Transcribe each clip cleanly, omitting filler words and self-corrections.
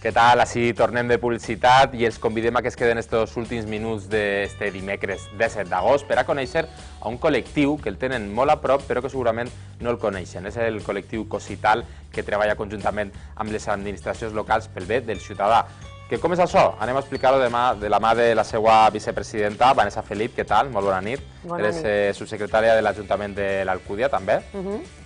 Què tal? Així tornem de publicitat i els convidem a que es queden estos últims minuts d'este dimecres 17 d'agost per a conèixer a un col·lectiu que el tenen molt a prop però que segurament no el coneixen. És el col·lectiu Cosital, que treballa conjuntament amb les administracions locals pel bé del ciutadà. Que com és això? Anem a explicar-ho de la mà de la seva vicepresidenta, Vanessa Felip. Què tal? Molt bona nit. Bona nit. Eres subsecretària de l'Ajuntament de l'Alcúdia, també.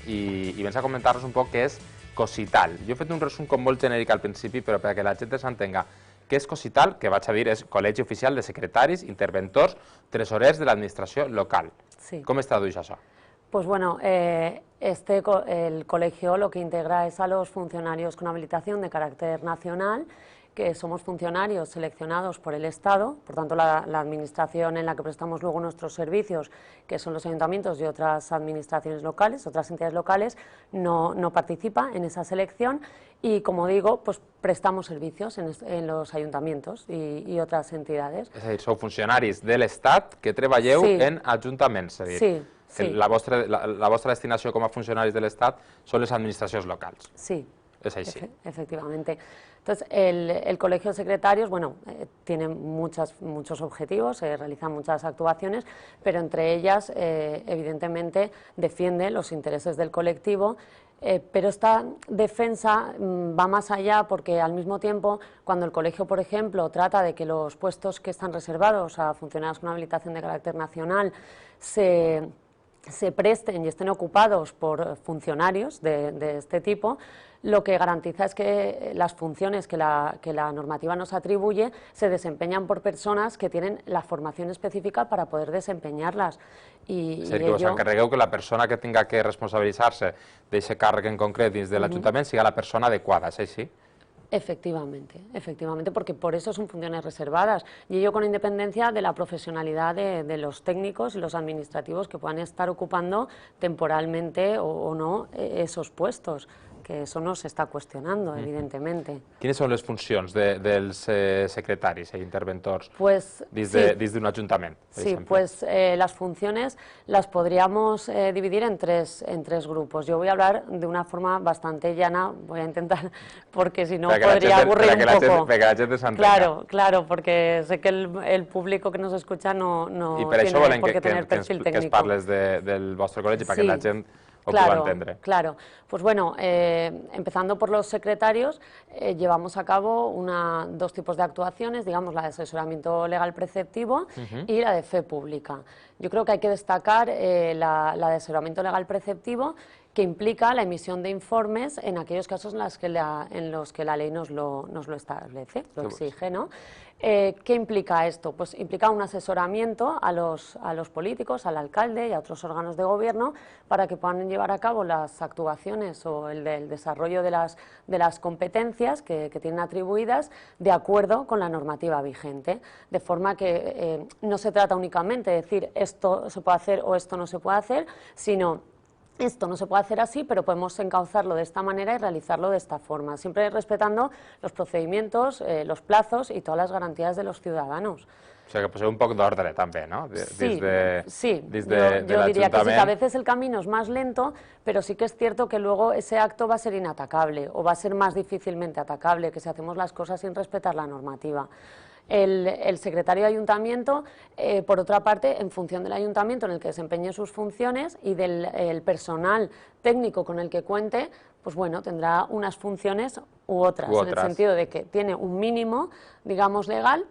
I vens a comentar-nos un poc què és Cosital. Jo he fet un resum com molt genèric al principi, però perquè la gent s'entenga. Què és Cosital? Que vaig a dir és Col·legi Oficial de Secretaris, Interventors, Tresorers de l'Administració Local. Sí. Com es tradueix això? Pues bueno, el colegio lo que integra es a los funcionarios con habilitación de carácter nacional, que somos funcionarios seleccionados por el Estado, por tanto la administración en la que prestamos luego nuestros servicios, que son los ayuntamientos y otras administraciones locales, otras entidades locales, no participa en esa selección y, como digo, pues prestamos servicios en los ayuntamientos y otras entidades. És a dir, sou funcionaris de l'Estat que treballeu en ajuntaments. Sí. Sí. La vostra destinació com a funcionaris de l'Estat són les administracions locals. Sí. Es así. Efectivamente. Entonces, el Colegio de Secretarios, bueno, tiene muchos objetivos, realiza muchas actuaciones, pero entre ellas, evidentemente, defiende los intereses del colectivo, pero esta defensa va más allá porque, al mismo tiempo, cuando el colegio, por ejemplo, trata de que los puestos que están reservados a funcionarios con habilitación de carácter nacional se presten y estén ocupados por funcionarios de este tipo, lo que garantiza es que las funciones que la normativa nos atribuye se desempeñan por personas que tienen la formación específica para poder desempeñarlas. És a dir, que us encarregueu que la persona que tinga que responsabilitzar-se d'aquest càrrec en concret dins de l'Ajuntament siga la persona adequada, és així? Efectivamente, porque por eso son funciones reservadas y ello con independencia de la profesionalidad de los técnicos y los administrativos que puedan estar ocupando temporalmente o no esos puestos, que eso no se está cuestionando, evidentemente. Quines són les funcions dels secretaris i interventors dins d'un ajuntament? Sí, pues las funciones las podríamos dividir en tres grupos. Yo voy a hablar de una forma bastante llana, voy a intentar, porque si no podría aburrir un poco. Perquè la gent s'entenga. Claro, porque sé que el público que nos escucha no tiene por qué tener perfil técnico. I per això volen que ens parles del vostre col·legi, perquè la gent ho pueda entendre. Claro. Pues bueno, empezando por los secretarios, llevamos a cabo dos tipos de actuaciones, digamos la de asesoramiento legal preceptivo y la de fe pública. Yo creo que hay que destacar la de asesoramiento legal preceptivo, que implica la emisión de informes en aquellos casos en los que la ley nos lo establece, lo exige, ¿no? ¿Qué implica esto? Pues implica un asesoramiento a los políticos, al alcalde y a otros órganos de gobierno para que puedan llevar a cabo las actuaciones o el desarrollo de las competencias que tienen atribuidas de acuerdo con la normativa vigente, de forma que no se trata únicamente de decir esto se puede hacer o esto no se puede hacer, sino esto no se puede hacer así, pero podemos encauzarlo de esta manera y realizarlo de esta forma, siempre respetando los procedimientos, los plazos y todas las garantías de los ciudadanos. O sigui que poseu un poc d'ordre també, no? Sí, yo diría que sí, que a veces el camino es más lento, pero sí que es cierto que luego ese acto va a ser inatacable o va a ser más difícilmente atacable que si hacemos las cosas sin respetar la normativa. El secretario de ayuntamiento, por otra parte, en función del ayuntamiento en el que desempeñe sus funciones y del personal técnico con el que cuente, pues bueno, tendrá unas funciones u otras, en el sentido de que tiene un mínimo, digamos, legal.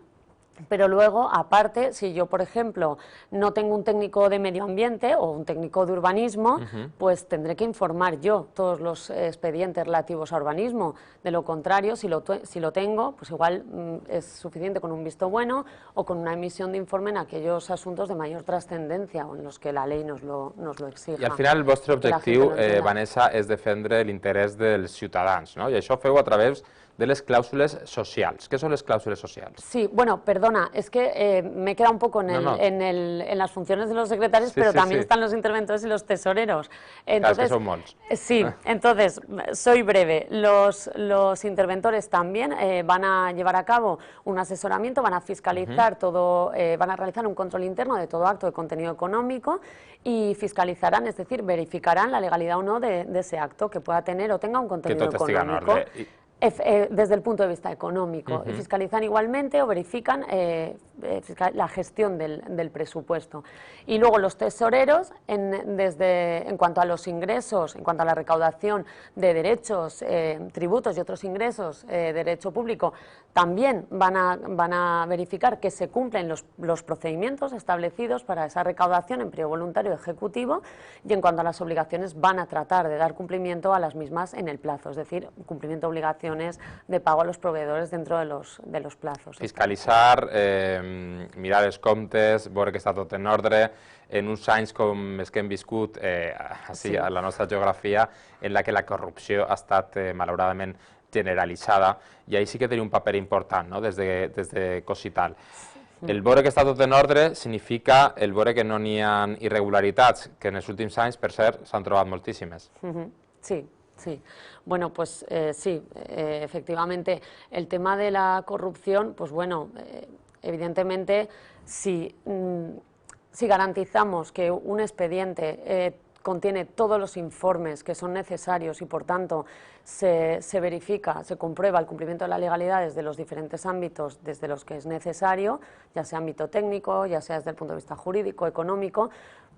Pero luego, aparte, si yo, por ejemplo, no tengo un técnico de medio ambiente o un técnico de urbanismo, pues tendré que informar yo todos los expedientes relativos a urbanismo. De lo contrario, si lo tengo, pues igual es suficiente con un visto bueno o con una emisión de informe en aquellos asuntos de mayor trascendencia o en los que la ley nos lo exija. I al final el vostre objectiu, Vanessa, és defendre l'interès dels ciutadans, no? I això ho feu a través de les clàusules socials. ¿Qué son las cláusulas sociales? Sí, bueno, perdona, es que me queda un poco en las funciones de los secretarios, pero también están los interventores y los tesoreros. Entonces, claro, que son molts. Sí, entonces, soy breve. Los interventores también van a llevar a cabo un asesoramiento, van a fiscalizar todo, van a realizar un control interno de todo acto de contenido económico y fiscalizarán, es decir, verificarán la legalidad o no de ese acto que pueda tener o tenga un contenido económico. Desde el punto de vista económico. Y fiscalizan igualmente o verifican la gestión del presupuesto. Y luego los tesoreros, en cuanto a los ingresos, en cuanto a la recaudación de derechos, tributos y otros ingresos de derecho público, también van a verificar que se cumplen los procedimientos establecidos para esa recaudación en periodo voluntario ejecutivo, y en cuanto a las obligaciones van a tratar de dar cumplimiento a las mismas en el plazo, es decir, cumplimiento de obligaciones de pago a los proveedores dentro de los plazos. Fiscalitzar, mirar els comptes, veure que està tot en ordre, en uns anys com els que hem viscut així a la nostra geografia, en la que la corrupció ha estat malauradament generalitzada, i ahí sí que tenia un paper important, no? des de Cosital. El veure que està tot en ordre significa el veure que no n'hi ha irregularitats, que en els últims anys, per cert, s'han trobat moltíssimes. Sí. Sí, bueno, pues sí, efectivamente, el tema de la corrupción, pues bueno, evidentemente, si garantizamos que un expediente contiene todos los informes que son necesarios y, por tanto, se verifica, se comprueba el cumplimiento de la legalidad desde los diferentes ámbitos desde los que es necesario, ya sea ámbito técnico, ya sea desde el punto de vista jurídico, económico,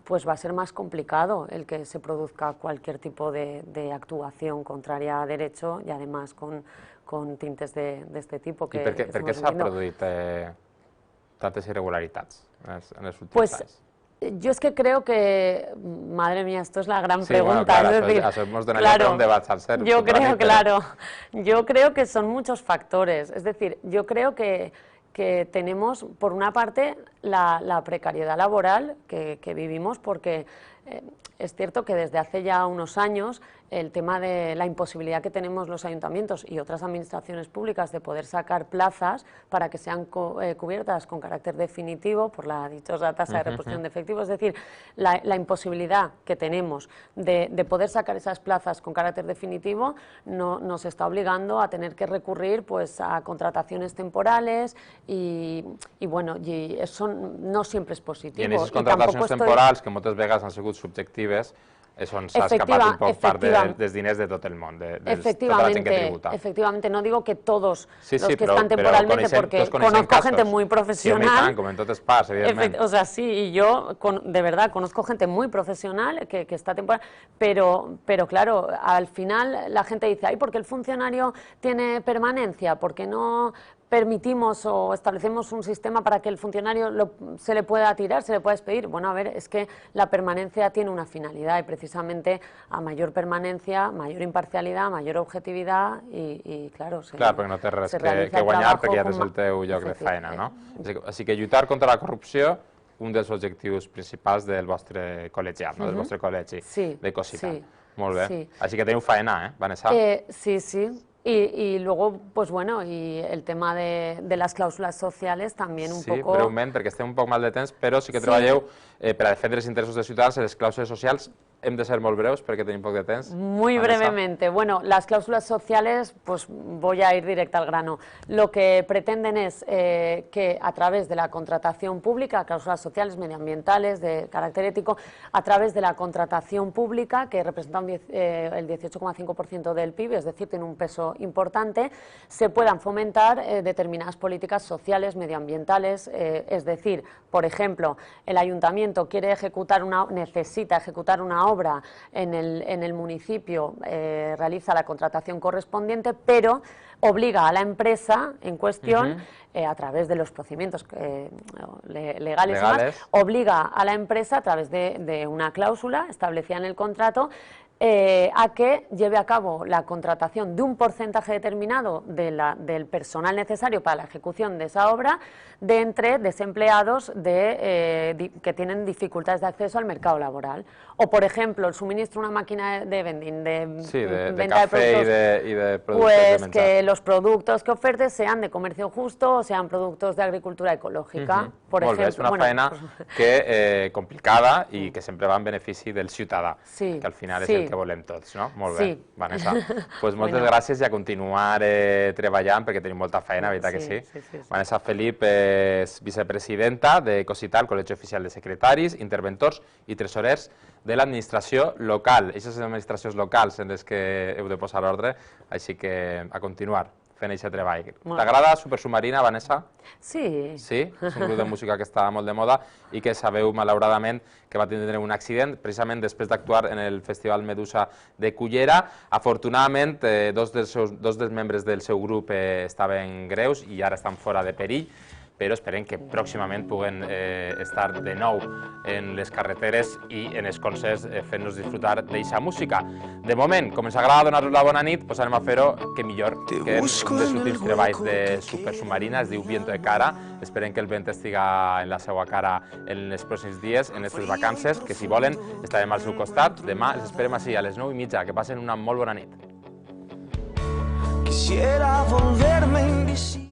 pues va a ser más complicado el que se produzca cualquier tipo de actuación contraria a derecho, y además con tintes de este tipo. I per què s'ha produït tantes irregularitats en els últims anys? Yo es que creo que, madre mía, esto es la gran pregunta. Bueno, claro, es decir, eso hemos de analizar un debate al ser. Yo creo que son muchos factores. Es decir, yo creo que tenemos, por una parte, la precariedad laboral que vivimos, porque es cierto que desde hace ya unos años el tema de la imposibilidad que tenemos los ayuntamientos y otras administraciones públicas de poder sacar plazas para que sean cubiertas con carácter definitivo por la dichosa tasa de reposición de efectivo, es decir, la imposibilidad que tenemos de poder sacar esas plazas con carácter definitivo nos está obligando a tener que recurrir pues a contrataciones temporales y bueno, y eso no siempre es positivo. I en aquestes contratacions temporals, que moltes vegades han sigut subjectives, és on s'ha escapat un poc part dels diners de tot el món, de tota la gent que tributa. Efectivamente, no digo que todos los que están temporalmente, porque conozco gente muy profesional. Sí, home, com en totes parts, evidentment. O sea, sí, y yo de verdad conozco gente muy profesional que está temporal, pero claro, al final la gente dice, ay, ¿por qué el funcionario tiene permanencia? ¿Por qué no permitimos o establecemos un sistema para que el funcionario se le pueda tirar, se le pueda despedir? Bueno, a ver, es que la permanencia tiene una finalidad, y precisamente a mayor permanencia, mayor imparcialidad, mayor objetividad y claro, clar, perquè no té res que guanyar perquè ja tens el teu lloc de feina, no? Així que lluitar contra la corrupció, un dels objectius principals del vostre col·legiat, del vostre col·legi de Cosital. Molt bé. Així que teniu feina, Vanessa? Sí. Y luego, pues bueno, y el tema de las cláusulas sociales también un poco... Sí, breument, perquè estem un poc mal de temps, però sí que treballeu per a defendre els interessos dels ciutadans en les clàusules socials. Hem de ser molt breus perquè tenim poc de temps. Muy brevemente. Bueno, las cláusulas sociales, pues voy a ir directa al grano. Lo que pretenden es que a través de la contratación pública, cláusulas sociales, medioambientales, de carácter ético, a través de la contratación pública, que representa el 18,5% del PIB, es decir, tiene un peso importante, se puedan fomentar determinadas políticas sociales, medioambientales, es decir, por ejemplo, el ayuntamiento necesita ejecutar una obra en el municipio, realiza la contratación correspondiente, pero obliga a la empresa en cuestión, a través de los procedimientos legales, obliga a la empresa a través de una cláusula establecida en el contrato a que lleve a cabo la contratación de un porcentaje determinado del personal necesario para la ejecución de esa obra de entre desempleados que tienen dificultades de acceso al mercado laboral. O, por ejemplo, el suministro de una máquina de vending, de venta de café de productos, y de productos pues de que los productos que ofertes sean de comercio justo, o sean productos de agricultura ecológica. Por Molt bé, és ejemplo, una bueno, feina complicada i que sempre va en benefici del ciutadà, Sí, que al final és sí. el que volem tots, no? Molt bé, Sí. Vanessa. Pues moltes Bueno. gràcies i a continuar treballant perquè tenim molta feina, veritat que Sí, sí? sí. Vanessa Felip és vicepresidenta de COSITAL, Col·legi Oficial de Secretaris, Interventors i Tresorers de l'administració local. Aquestes administracions locals en les que heu de posar ordre, així que a continuar fent aquest treball. T'agrada Supersubmarina, Vanessa? Sí. Sí? És un grup de música que està molt de moda i que sabeu, malauradament, que va tindre un accident precisament després d'actuar en el Festival Medusa de Cullera. Afortunadament, dos dels membres del seu grup estaven greus i ara estan fora de perill, però esperem que pròximament puguen estar de nou en les carreteres i en els concerts fent-nos disfrutar d'aquesta música. De moment, com ens agrada donar-vos la bona nit, doncs anem a fer-ho que millor que un dels últims treballs de Supersubmarina, es diu Viento de Cara. Esperem que el vent estiga en la seva cara en els pròxims dies, en aquestes vacances, que si volen estarem al seu costat. Demà els esperem així a les 9:30. Que passen una molt bona nit. Quisiera volverme invisible.